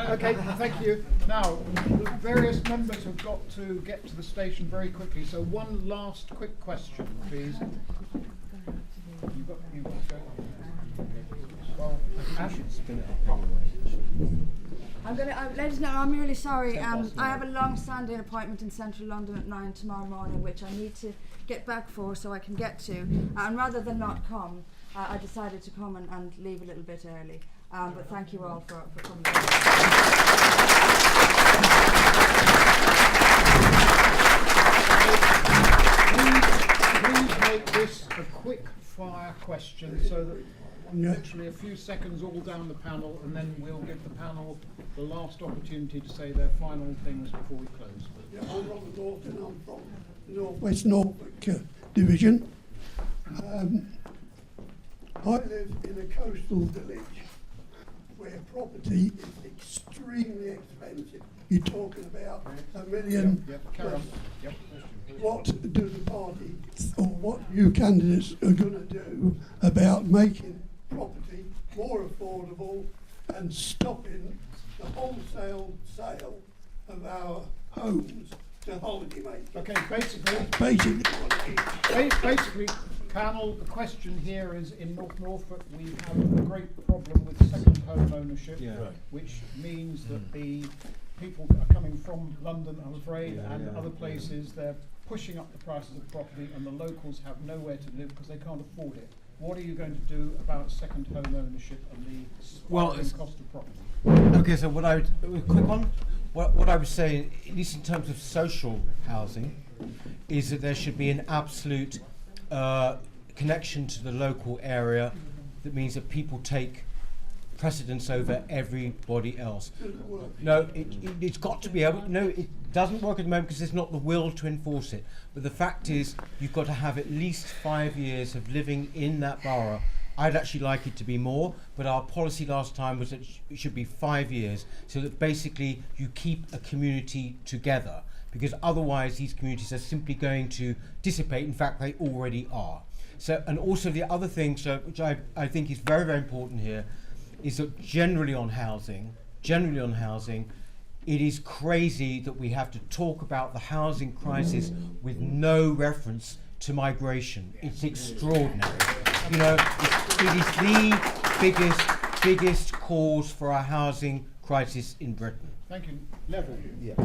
Okay, thank you. Now, the various members have got to get to the station very quickly, so one last quick question, please. You've got to go. Well, ladies and gentlemen, I'm really sorry. I have a long-standing appointment in central London at 9 tomorrow morning, which I need to get back for so I can get to. And rather than not come, I decided to come and leave a little bit early. But thank you all for coming. Please make this a quick fire question so that literally a few seconds all down the panel, and then we'll give the panel the last opportunity to say their final things before we close. Yeah, I'm Robert Norton. I'm from the North West Norfolk Division. I live in a coastal village where property is extremely expensive. You're talking about $1 million. Carry on. What do the party or what you candidates are going to do about making property more affordable and stopping the wholesale sale of our homes to holidaymakers? Okay, basically, panel, the question here is in North Norfolk we have a great problem with second home ownership, which means that the people are coming from London, I'm afraid, and other places, they're pushing up the prices of property and the locals have nowhere to live because they can't afford it. What are you going to do about second home ownership and the spiraling cost of property? Okay, so what I would say, at least in terms of social housing, is that there should be an absolute connection to the local area. That means that people take precedence over everybody else. No, it's got to be able. No, it doesn't work at the moment because there's not the will to enforce it. But the fact is, you've got to have at least 5 years of living in that borough. I'd actually like it to be more, but our policy last time was that it should be 5 years, so that basically you keep a community together, because otherwise these communities are simply going to dissipate. In fact, they already are. So, and also the other thing, which I think is very, very important here, is that generally on housing, it is crazy that we have to talk about the housing crisis with no reference to migration. It's extraordinary. You know, it is the biggest cause for our housing crisis in Britain. Thank you. Neville. Yeah.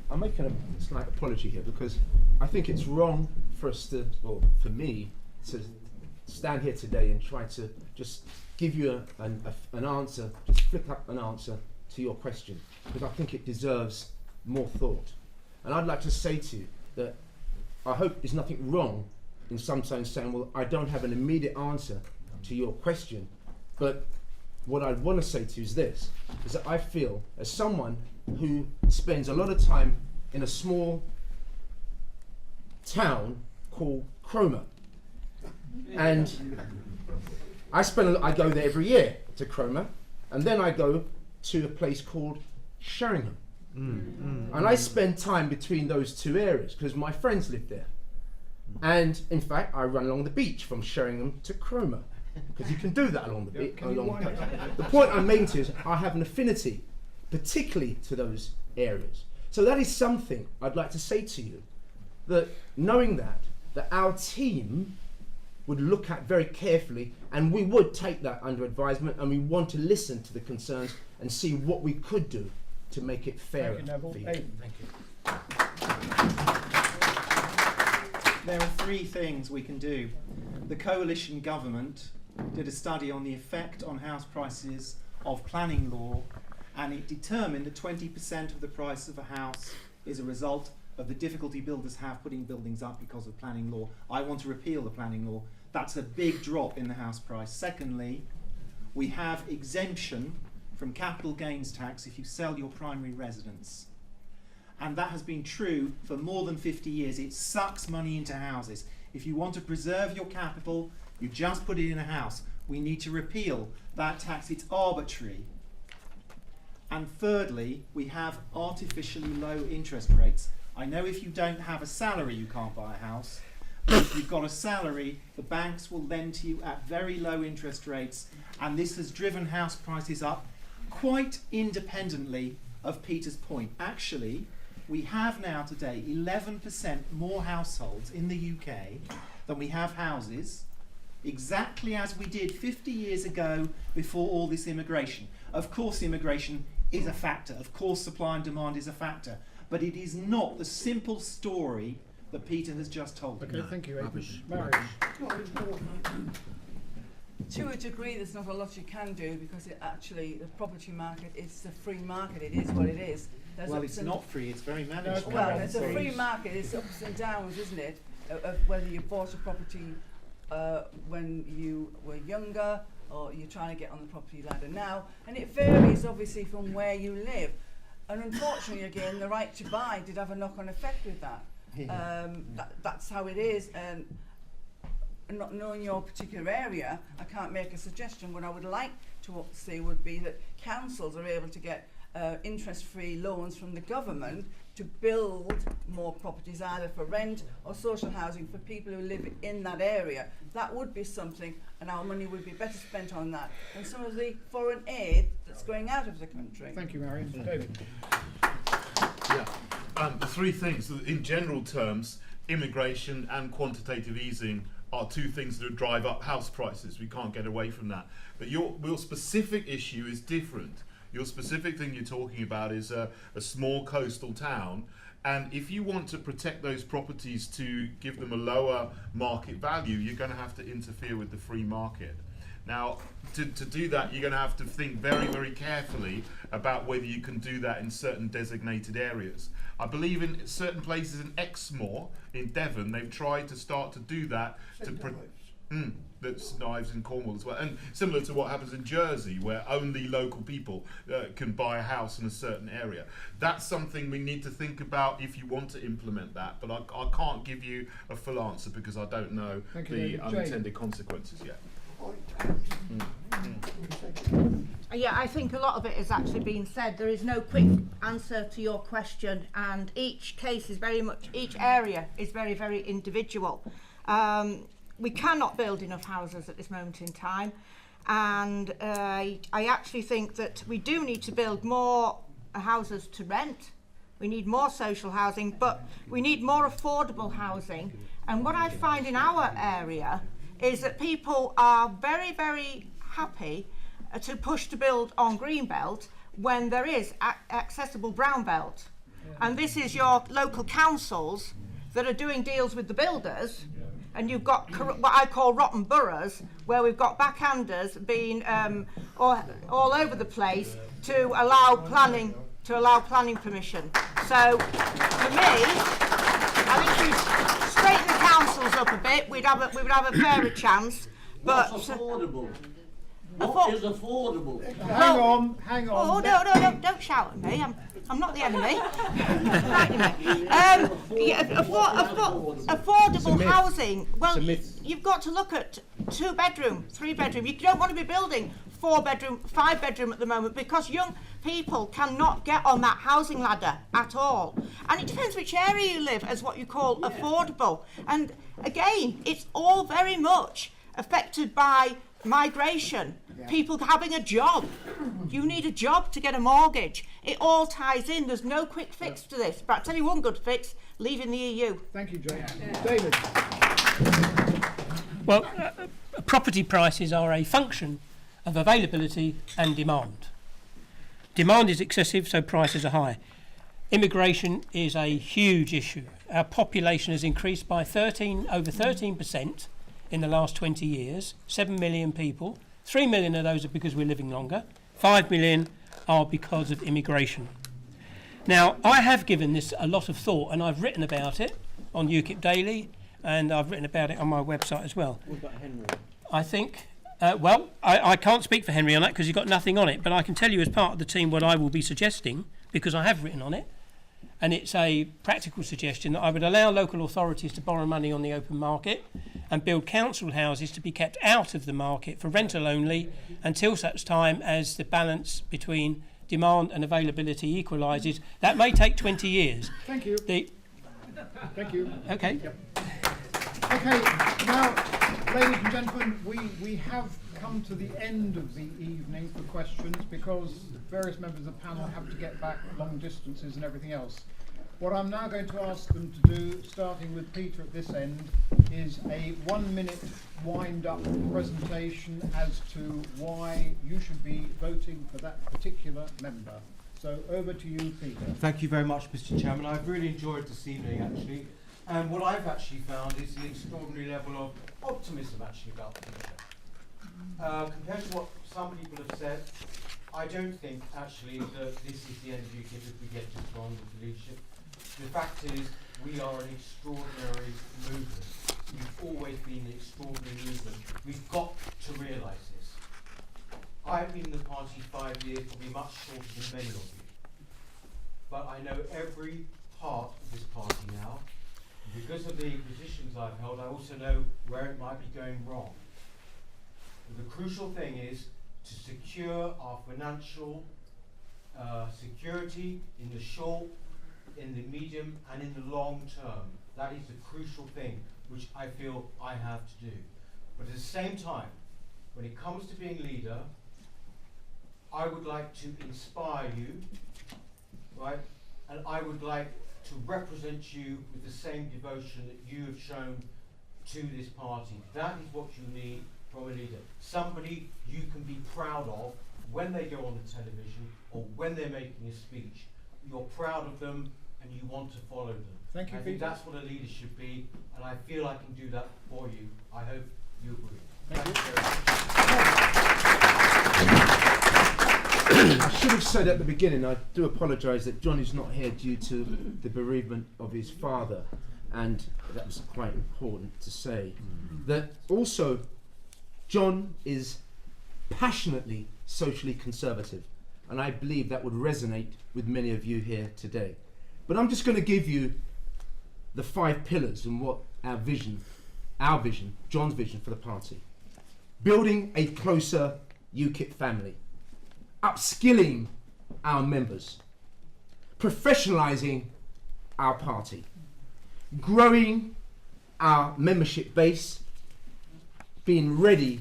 I'm making a slight apology here because I think it's wrong for us to, or for me, to stand here today and try to just give you an answer, just flick up an answer to your question, because I think it deserves more thought. And I'd like to say to you that I hope there's nothing wrong in sometimes saying, well, I don't have an immediate answer to your question, but what I want to say to you is this, is that I feel, as someone who spends a lot of time in a small town called Cromer, and I go there every year to Cromer, and then I go to a place called Sheringham. And I spend time between those two areas because my friends live there. And in fact, I run along the beach from Sheringham to Cromer, because you can do that along the beach. The point I'm making to you is I have an affinity, particularly to those areas. So that is something I'd like to say to you, that knowing that our team would look at very carefully, and we would take that under advisement, and we want to listen to the concerns and see what we could do to make it fairer. Thank you, Neville. Thank you. There are three things we can do. The coalition government did a study on the effect on house prices of planning law, and it determined that 20% of the price of a house is a result of the difficulty builders have putting buildings up because of planning law. I want to repeal the planning law. That's a big drop in the house price. Secondly, we have exemption from capital gains tax if you sell your primary residence. And that has been true for more than 50 years. It sucks money into houses. If you want to preserve your capital, you just put it in a house. We need to repeal that tax. It's arbitrary. And thirdly, we have artificially low interest rates. I know if you don't have a salary, you can't buy a house. But if you've got a salary, the banks will lend to you at very low interest rates. And this has driven house prices up quite independently of Peter's point. Actually, we have now today 11% more households in the UK than we have houses, exactly as we did 50 years ago before all this immigration. Of course, immigration is a factor. Of course, supply and demand is a factor. But it is not the simple story that Peter has just told. Okay, thank you, Aidan. Rubbish. Marion. To a degree, there's not a lot you can do because it actually, the property market is a free market. It is what it is. There's Well, ups it's and- not free, it's very managed. Well, it's a free market. It's ups and downs, isn't it? Of whether you bought a property when you were younger or you're trying to get on the property ladder now. And it varies, obviously, from where you live. And unfortunately, again, the right to buy did have a knock-on effect with that. That's how it is. And not knowing your particular area, I can't make a suggestion. What I would like to see would be that councils are able to get interest-free loans from the government to build more properties, either for rent or social housing for people who live in that area. That would be something, and our money would be better spent on that than some of the foreign aid that's going out of the country. Thank you, Marion. David. The three things, in general terms, immigration and quantitative easing are two things that drive up house prices. We can't get away from that. But your specific issue is different. Your specific thing you're talking about is a small coastal town, and if you want to protect those properties to give them a lower market value, you're going to have to interfere with the free market. Now, to do that, you're going to have to think very, very carefully about whether you can do that in certain designated areas. I believe in certain places in Exmoor, in Devon, they've tried to start to do that. That's Knives in Cornwall as well. And similar to what happens in Jersey, where only local people can buy a house in a certain area. That's something we need to think about if you want to implement that. But I can't give you a full answer because I don't know Thank you, the David. unintended consequences yet. Yeah, I think a lot of it has actually been said. There is no quick answer to your question, and each case is each area is very, very individual. We cannot build enough houses at this moment in time, and I actually think that we do need to build more houses to rent. We need more social housing, but we need more affordable housing. And what I find in our area is that people are very, very happy to push to build on Greenbelt when there is accessible brown belt. And this is your local councils that are doing deals with the builders, and you've got what I call rotten boroughs, where we've got backhanders being all over the place to allow planning permission. So for me, I think we'd straighten the councils up a bit. We would have a fairer chance. But What's affordable? What is affordable? Hang on. Oh no! Don't shout at me. I'm not the enemy. Affordable housing. Well, you've got to look at 2-bedroom, 3-bedroom. You don't want to be building 4-bedroom, 5-bedroom at the moment because young people cannot get on that housing ladder at all. And it depends which area you live as what you call affordable. And again, it's all very much affected by migration, people having a job. You need a job to get a mortgage. It all ties in. There's no quick fix to this. But I'll tell you one good fix, leaving the EU. Thank you, Jane. David. Well, property prices are a function of availability and demand. Demand is excessive, so prices are high. Immigration is a huge issue. Our population has increased by over 13% in the last 20 years, 7 million people. 3 million of those are because we're living longer. 5 million are because of immigration. Now, I have given this a lot of thought, and I've written about it on UKIP Daily, and I've written about it on my website as well. What about Henry? I think, I can't speak for Henry on that because he's got nothing on it, but I can tell you as part of the team what I will be suggesting, because I have written on it, and it's a practical suggestion that I would allow local authorities to borrow money on the open market and build council houses to be kept out of the market for rental only until such time as the balance between demand and availability equalises. That may take 20 years. Thank you. Thank you. Okay. Okay, now, ladies and gentlemen, we have come to the end of the evening for questions because various members of the panel have to get back long distances and everything else. What I'm now going to ask them to do, starting with Peter at this end, is a 1-minute wind-up presentation as to why you should be voting for that particular member. So over to you, Peter. Thank you very much, Mr. Chairman. I've really enjoyed this evening, actually. And what I've actually found is an extraordinary level of optimism, actually, about the future. Compared to what some people have said, I don't think, actually, that this is the end of UKIP if we get just on with the leadership. The fact is, we are an extraordinary movement. We've always been an extraordinary movement. We've got to realise this. I've been in the party 5 years, probably much shorter than many of you. But I know every part of this party now. And because of the positions I've held, I also know where it might be going wrong. And the crucial thing is to secure our financial security in the short, in the medium and in the long term. That is the crucial thing which I feel I have to do. But at the same time, when it comes to being leader, I would like to inspire you, right? And I would like to represent you with the same devotion that you have shown to this party. That is what you need from a leader. Somebody you can be proud of when they go on the television or when they're making a speech. You're proud of them and you want to follow them. Thank you, I think Peter. that's what a leader should be, and I feel I can do that for you. I hope you agree. Thank you. I should have said at the beginning, I do apologise that John is not here due to the bereavement of his father, and that was quite important to say. That also, John is passionately socially conservative, and I believe that would resonate with many of you here today. But I'm just going to give you the 5 pillars and what our vision, John's vision for the party. Building a closer UKIP family, upskilling our members, professionalising our party, growing our membership base, being ready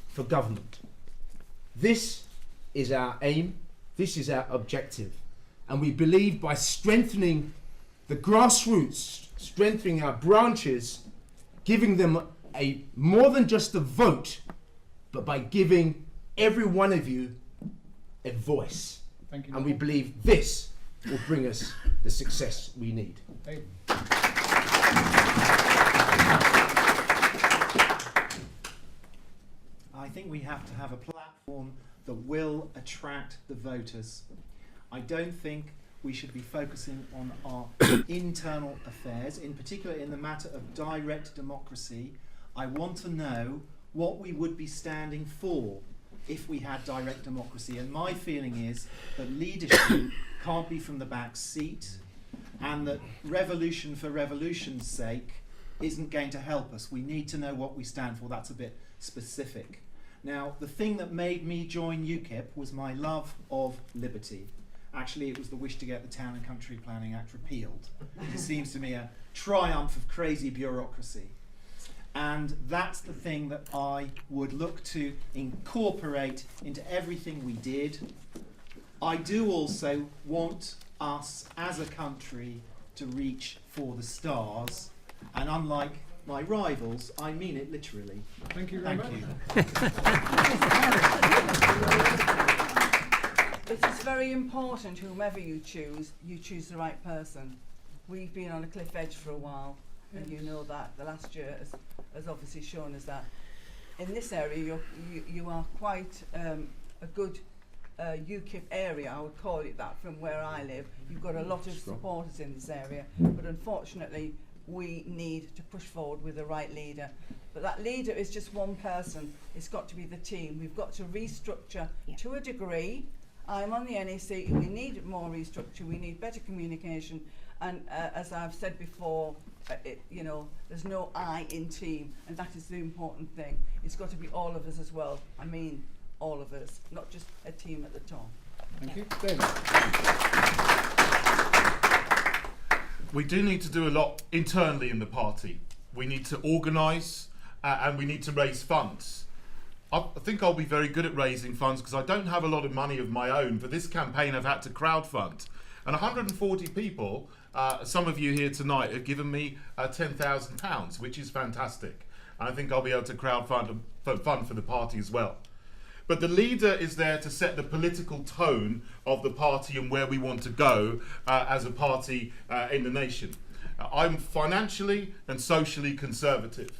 for government. This is our aim, this is our objective, and we believe by strengthening the grassroots, strengthening our branches, giving them a more than just a vote, but by giving every one of you a voice. Thank you. And we believe this will bring us the success we need. Aidan. I think we have to have a platform that will attract the voters. I don't think we should be focusing on our internal affairs, in particular in the matter of direct democracy. I want to know what we would be standing for if we had direct democracy. And my feeling is that leadership can't be from the back seat, and that revolution for revolution's sake isn't going to help us. We need to know what we stand for. That's a bit specific. Now, the thing that made me join UKIP was my love of liberty. Actually, it was the wish to get the Town and Country Planning Act repealed. It seems to me a triumph of crazy bureaucracy. And that's the thing that I would look to incorporate into everything we did. I do also want us as a country to reach for the stars, and unlike my rivals, I mean it literally. Thank you very much. It is very important, whomever you choose the right person. We've been on a cliff edge for a while, and you know that. The last year has obviously shown us that. In this area, you are quite a good UKIP area, I would call it that, from where I live. You've got a lot of supporters in this area, but unfortunately, we need to push forward with the right leader. But that leader is just one person. It's got to be the team. We've got to restructure to a degree. I'm on the NEC. We need more restructure. We need better communication. And as I've said before, there's no I in team, and that is the important thing. It's got to be all of us as well. I mean, all of us, not just a team at the top. Thank you. David. We do need to do a lot internally in the party. We need to organise and we need to raise funds. I think I'll be very good at raising funds because I don't have a lot of money of my own. For this campaign, I've had to crowdfund. And 140 people, some of you here tonight, have given me £10,000, which is fantastic. And I think I'll be able to crowdfund fund for the party as well. But the leader is there to set the political tone of the party and where we want to go as a party in the nation. I'm financially and socially conservative.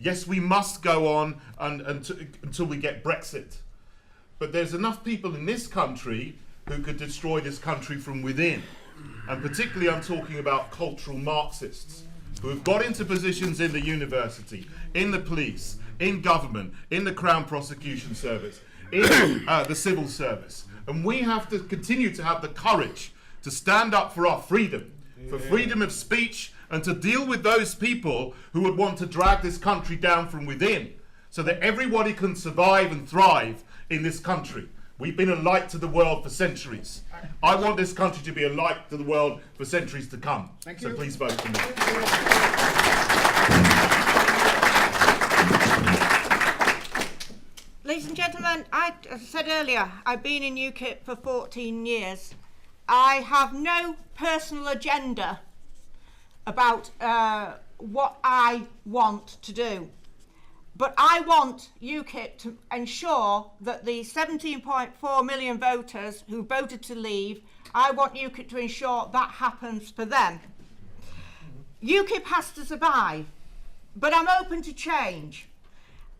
Yes, we must go on until we get Brexit. But there's enough people in this country who could destroy this country from within. And particularly I'm talking about cultural Marxists who have got into positions in the university, in the police, in government, in the Crown Prosecution Service, in the civil service. And we have to continue to have the courage to stand up for our freedom, for freedom of speech, and to deal with those people who would want to drag this country down from within so that everybody can survive and thrive in this country. We've been a light to the world for centuries. I want this country to be a light to the world for centuries to come. Thank so you. please vote for me. Ladies and gentlemen, as I said earlier, I've been in UKIP for 14 years. I have no personal agenda about what I want to do. But I want UKIP to ensure that the 17.4 million voters who voted to leave, I want UKIP to ensure that happens for them. UKIP has to survive, but I'm open to change.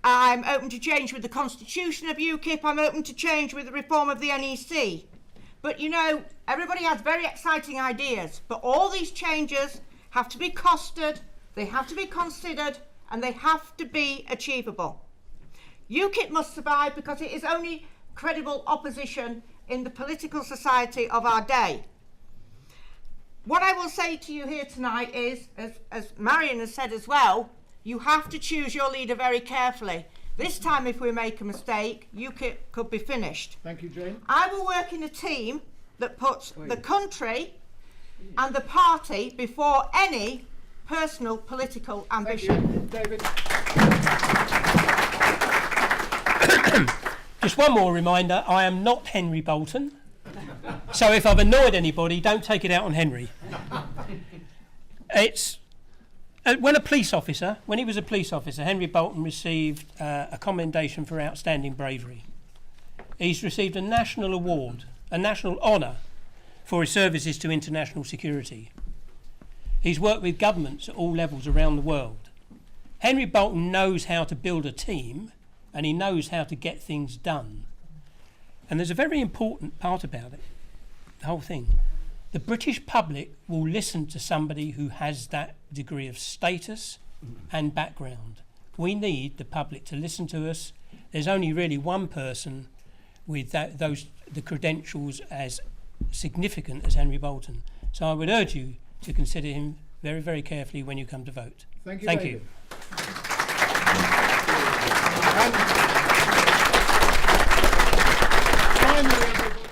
I'm open to change with the constitution of UKIP, I'm open to change with the reform of the NEC. But you know, everybody has very exciting ideas, but all these changes have to be costed, they have to be considered, and they have to be achievable. UKIP must survive because it is only credible opposition in the political society of our day. What I will say to you here tonight is, as Marion has said as well, you have to choose your leader very carefully. This time if we make a mistake, UKIP could be finished. Thank you, Jane. I will work in a team that puts the country and the party before any personal political ambition. David. Just one more reminder, I am not Henry Bolton. So if I've annoyed anybody, don't take it out on Henry. It's when he was a police officer, Henry Bolton received a commendation for outstanding bravery. He's received a national award, a national honour for his services to international security. He's worked with governments at all levels around the world. Henry Bolton knows how to build a team and he knows how to get things done. And there's a very important part about it, the whole thing. The British public will listen to somebody who has that degree of status and background. We need the public to listen to us. There's only really one person with the credentials as significant as Henry Bolton. So I would urge you to consider him very, very carefully when you come to vote. Thank you, Thank David. you.